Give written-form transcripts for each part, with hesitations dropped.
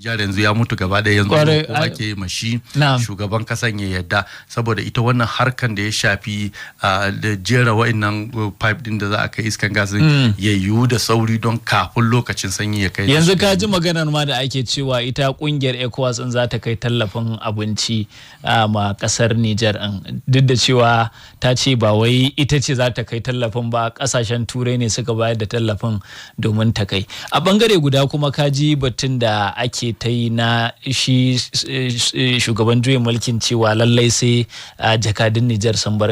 Nijar yanzu ya mutu gaba da yanzu ko ake mashi shugaban kasan ya yadda saboda ita wannan harkan da ya shafi da jera wa'annan pipe din da za a kai iskan gas ya yiwu da sauri don kafin lokacin sanyi ya kai. Yanzu ka ji maganar ma da ake cewa ita kungiyar Ecowas in za ta kai tallafin abinci ma kasar Nijar duk da cewa ta ce ba wai ita ce za ta kai tallafin ba, kasashen turai ne suka bayar da tallafin domin ta kai. A bangare guda kuma ka ji batun da ake ta yi na shi shugaban juyin mulkin cewa lallai sai jakadun Nijar sun bar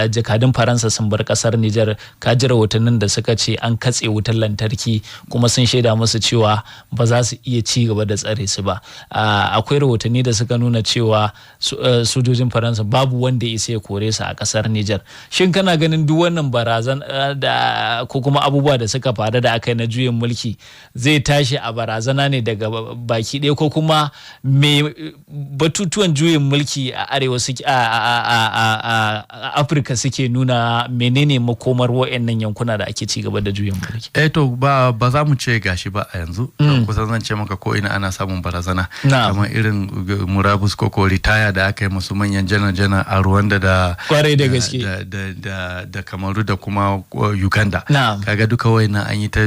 jakadun Faransa sun bar kasar Nijar. Ka ji rahotannin da suka ce an katse wutar lantarki kuma sun shaida musu cewa ba za su iya ci gaba da tsare su ba. Akwai rahotanni da suka nuna cewa sojojin Faransa babu wanda ya isa ya kore su a kasar Nijar. Shin kana ganin duk wannan barazana da ko kuma abubuwa da suka faru da aka yi na juyin mulki zai tashi a barazana ne daga baki ɗaya, ko kuma me batutuwan juyin mulki a arewa suke a Afirka suke nuna menene makomar wayannan yankuna da ake ci gaba da juyin mulki? To ba za mu ce gashi ba a yanzu, kusan zan ce maka ko ina ana samun barazana kamar irin murabus ko ritaya da aka yi musu manyan janar a Rwanda da kwarai da gaske da Kamaru da kuma Uganda. Kaga duka wayannan an yi ta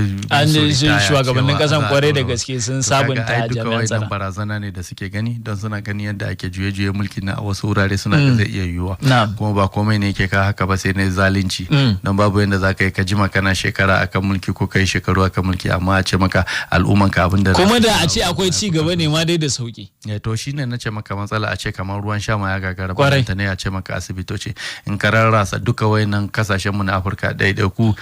shugabannin kasan kwarai da gaske sun sabunta jami'an tsaro. Barazana ne da suke gani don suna gani yadda ake juye-juye mulki na wasu wurare suna da zai iya yiwuwa, kuma ba komai ne yake ka haka ba sai na zalunci, don babu yadda za ka yi ka jima kana shekara akan mulki ko kai shekaru akan mulki amma a ce maka al'umman ka abin da kuma da a ce akwai ci gaba ne ma dai da sauki. To shine na ce maka matsala a ce kamar ruwan sha ma ya gagara ba ta ne a ce maka asibitoci in ka rarrasa duka wayannan kasashen mu na Afirka ɗaiɗaiku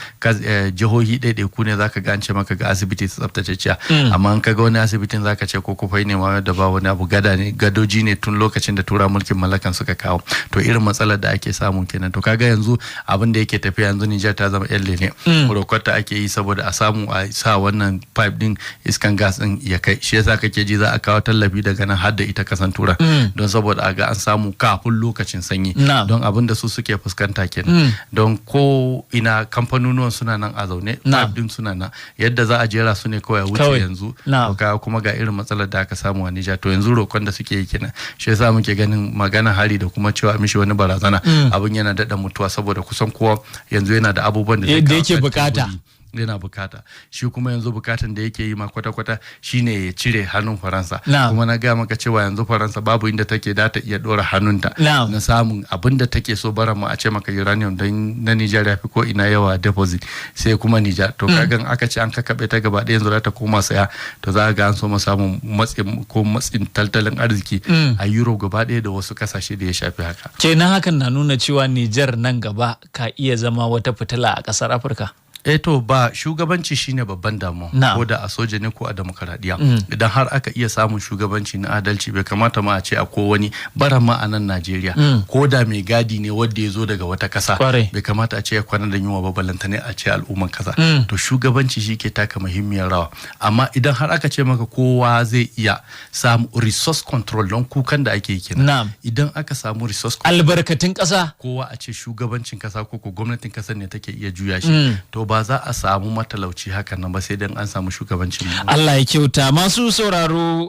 jihohi ɗaiɗaiku ne zaka ga an ce maka ga asibiti tsaftatacciya, amma in ka ga wani asibitin zaka ce ko kufai ne ma da ba wani abu gadoji ne tun lokacin da tura mulkin mallakan suka kawo. To irin matsalar da ake samu kenan. To kaga yanzu abin da yake tafiya yanzu Nijar ta zama yan lele, rokwata ake yi saboda a samu a sa wannan pipe din iskan gas din ya kai. Shi yasa kake ji za a kawo tallafi daga nan har da ita kasan tura don saboda a ga an samu kafin lokacin sanyi, don abin da su suke fuskanta kenan. Don ko ina kamfanonuwan suna nan a zaune, pipe din suna nan, yadda za a jera su ne kawai wuce yanzu. Kuma ga irin matsalar da aka samu a Nijar, to yanzu roƙon da suke yi kenan. Shi yasa muke ganin magana hari da kuma cewa mishi wani barazana abin yana daɗa mutuwa saboda kusan kowa yanzu yana da abubuwan da yake bukata. Yana bukata shi kuma yanzu bukatan da yake yi ma kwata-kwata shine ya cire hannun Faransa. Kuma na gaya maka cewa yanzu Faransa babu inda take da ta iya dora hannunta na samun abin da take so, bara ma a ce maka uranium don na Nijar ya fi ko ina yawa deposit sai kuma Nijar. To kagan aka ce an kakabe ta gaba ɗaya yanzu za ta koma saya, to za ga an so ma samun matsin tattalin arziki a Euro gaba ɗaya da wasu kasashe da ya shafi haka. Kenan hakan na nuna cewa Nijar nan gaba ka iya zama wata fitila a ƙasar Afirka. To ba shugabanci shine babban damuwa ko da a soja ne ko a demokaradiyya. Idan har aka iya samun shugabanci na adalci bai kamata ma a ce a ko wani baran ma a nan Najeriya ko da mai gadi ne wanda ya zo daga wata kasa bai kamata a ce ya kwana da yunwa ba, balanta ne a ce al'umman kasa. To shugabanci shi ke taka muhimmiyar rawa, amma idan har aka ce maka kowa zai iya samu resource control, don kukan da ake yi kenan. Idan aka samu resource control, albarkatun kasa, kowa a ce shugabancin kasa ko gwamnatin kasar ne take iya juya shi, to ba za a samu matalauci hakan nan ba sai dan an samu shugabancin. Allah ya kyauta. Masu sauraro